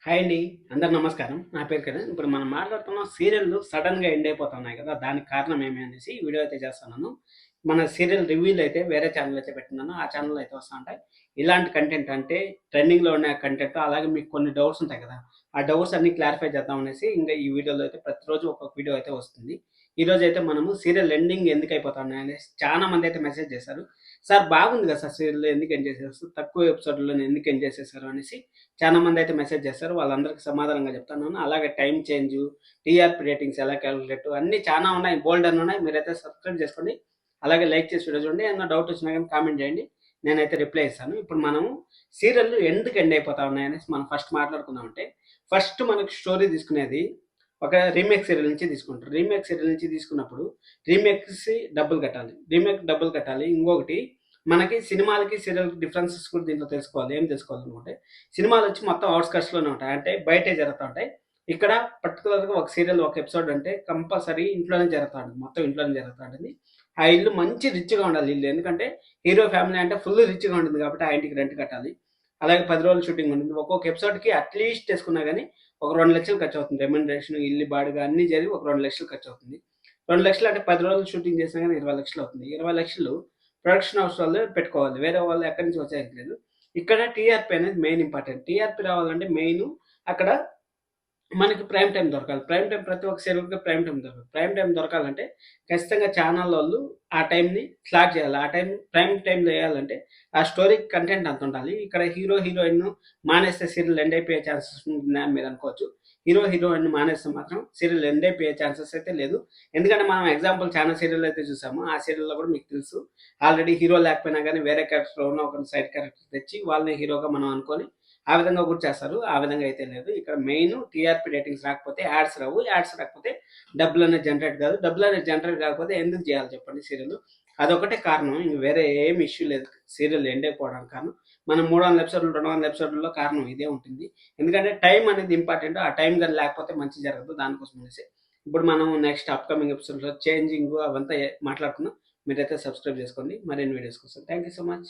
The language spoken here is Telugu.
హాయ్ అండి. అందరు నమస్కారం. నా పేరు కిరణ్. ఇప్పుడు మనం మాట్లాడుతున్న సీరియల్‌లు సడెన్‌గా ఎండ్ అయిపోతున్నాయి కదా! దానికి కారణం ఏమి అనేసి ఈ వీడియో అయితే చేస్తున్నాను. మన సీరియల్ రివ్యూలు అయితే వేరే ఛానెల్ అయితే పెట్టున్నాను. ఆ ఛానెల్‌లో అయితే వస్తా ఉంటాయి. ఇలాంటి కంటెంట్ అంటే ట్రెండింగ్‌లో ఉన్న కంటెంట్ అలాగే మీకు కొన్ని డౌట్స్ ఉంటాయి కదా! ఆ డౌట్స్ అన్నీ క్లారిఫై చేద్దాం అనేసి ఇంక ఈ వీడియోలో అయితే ప్రతిరోజు ఒక్కొక్క వీడియో అయితే వస్తుంది. ఈరోజు అయితే మనము సీరియల్ ఎండింగ్ ఎందుకు అయిపోతున్నాయి అనేసి చాలా మంది అయితే మెసేజ్ చేశారు. సార్ బాగుంది కదా సార్ సీరియల్ ఎందుకు ఎండ్ చేసేస్తారు? తక్కువ ఎపిసోడ్‌లోనే ఎందుకు ఎండ్ చేసేసారు అనేసి చాలా మంది అయితే మెసేజ్ చేస్తారు. వాళ్ళందరికీ సమాధానంగా చెప్తాను. అలాగే టైమ్ చేంజు, టీఆర్‌పీ రేటింగ్స్ ఎలా కాలిక్యులేట్ అన్నీ చాలా ఉన్నాయి. బోలెడన్ని ఉన్నాయి. మీరైతే సబ్స్క్రైబ్ చేసుకోండి. అలాగే లైక్ చేసి వీడియో చూడండి. ఏమన్నా డౌట్ వచ్చినా గాని కామెంట్ చేయండి. నేనైతే రిప్లై ఇస్తాను. ఇప్పుడు మనము సీరియల్‌లు ఎందుకు ఎండ్ అయిపోతా ఉన్నాయనేసి మనం ఫస్ట్ మాట్లాడుకుందామంటే, ఫస్ట్ మనకు స్టోరీ తీసుకునేది ఒక రీమేక్ సీరియల్ నుంచి తీసుకుంటారు. రీమేక్ సీరియల్ నుంచి తీసుకున్నప్పుడు రీమేక్స్‌కి డబ్బులు కట్టాలి. రీమేక్ డబ్బులు కట్టాలి. ఇంకొకటి మనకి సినిమాలకి, సీరియల్‌కి డిఫరెన్సెస్ కూడా దీంట్లో తెలుసుకోవాలి. ఏం తెలుసుకోవాలనుకుంటే సినిమాలొచ్చి మొత్తం ఔట్‌స్కట్స్‌లోనే ఉంటాయి. అంటే బయటే జరుగుతా ఉంటాయి. ఇక్కడ పర్టిక్యులర్‌గా ఒక సీరియల్, ఒక ఎపిసోడ్ అంటే కంపల్సరీ ఇంట్లోనే జరుగుతా ఉంటుంది. మొత్తం ఇంట్లోనే జరుగుతా ఉంటుంది. ఆ ఇల్లు మంచి రిచ్‌గా ఉండాలి ఇల్లు. ఎందుకంటే హీరో ఫ్యామిలీ అంటే ఫుల్ రిచ్‌గా ఉంటుంది కాబట్టి ఆ ఇంటికి రెంట్ కట్టాలి. అలాగే 10 రోజులు షూటింగ్ ఉంటుంది. ఒక్కొక్క ఎపిసోడ్‌కి అట్‌లీస్ట్ ఏసుకున్నా గాని ఒక 2,00,000 ఖర్చవుతుంది. రెమ్యునరేషన్, ఇల్లు బాడుగ అన్నీ జరిగి ఒక 2,00,000 ఖర్చవుతుంది. 2,00,000 అంటే 10 రోజులు షూటింగ్ చేసినా గాని 20,00,000 అవుతుంది. 20,00,000 ప్రొడక్షన్ హౌస్ వాళ్ళు పెట్టుకోవాలి. వేరే వాళ్ళు ఎక్కడి నుంచి వచ్చేది లేదు. ఇక్కడ టీఆర్‌పీ అనేది మెయిన్ ఇంపార్టెంట్. టీఆర్‌పీ రావాలంటే మెయిన్ అక్కడ మనకి ప్రైమ్ టైమ్ దొరకాలి. ప్రైమ్ టైమ్ ప్రతి ఒక్క సీరియల్‌కి ప్రైమ్ టైమ్ దొరకాలి. ప్రైమ్ టైమ్ దొరకాలంటే ఖచ్చితంగా ఛానలోళ్ళు ఆ టైంని స్లాట్ చేయాలి. ఆ టైం ప్రైమ్ టైమ్‌లో ఎయాలంటే ఆ స్టోరీ కంటెంట్ అంత ఉండాలి. ఇక్కడ హీరో, హీరోయిన్ మానేస్తే సీరియల్ ఎండ్ అయిపోయే ఛాన్సెస్ ఉంటుందని మీరు అనుకోవచ్చు. హీరో, హీరోయిన్ మానేస్తే మాత్రం సీరియల్ ఎండ్ అయిపోయే ఛాన్సెస్ అయితే లేదు. ఎందుకంటే మనం ఎగ్జాంపుల్ చాలా సీరియల్ అయితే చూసాము. ఆ సీరియల్‌లో కూడా మీకు తెలుసు. ఆల్రెడీ హీరో లేకపోయినా గాని వేరే క్యారెక్టర్‌లో ఉన్న ఒక సైడ్ క్యారెక్టర్ తెచ్చి వాళ్ళని హీరోగా మనం అనుకోని ఆ విధంగా కూడా చేస్తారు. ఆ విధంగా అయితే లేదు. ఇక్కడ మెయిన్ టీఆర్‌పీ రేటింగ్స్ రాకపోతే యాడ్స్ రావు. యాడ్స్ రాకపోతే డబ్బులనేది జనరేట్ కాదు. డబ్బులనేది జనరేట్ కాకపోతే ఎందుకు చేయాలి చెప్పండి సీరియల్. అదొకటే కారణం. ఇంక వేరే ఏమి ఇష్యూ లేదు. సీరియల్ ఎండ్ అయిపోవడానికి కారణం. మనం 300 ఎపిసోడ్‌లు, 200 ఎపిసోడ్‌లలో కారణం ఇదే ఉంటుంది. ఎందుకంటే టైం అనేది ఇంపార్టెంట్. ఆ టైం గాని లేకపోతే మంచి జరగదు. దానికోసం అనేసి. ఇప్పుడు మనం నెక్స్ట్ అప్‌కమింగ్ ఎపిసోడ్‌లో చేంజింగ్ అవంతా మాట్లాడుకుందాం. మీరైతే సబ్స్క్రైబ్ చేసుకోండి. మరిన్ని వీడియోస్ కోసం. Thank you so much.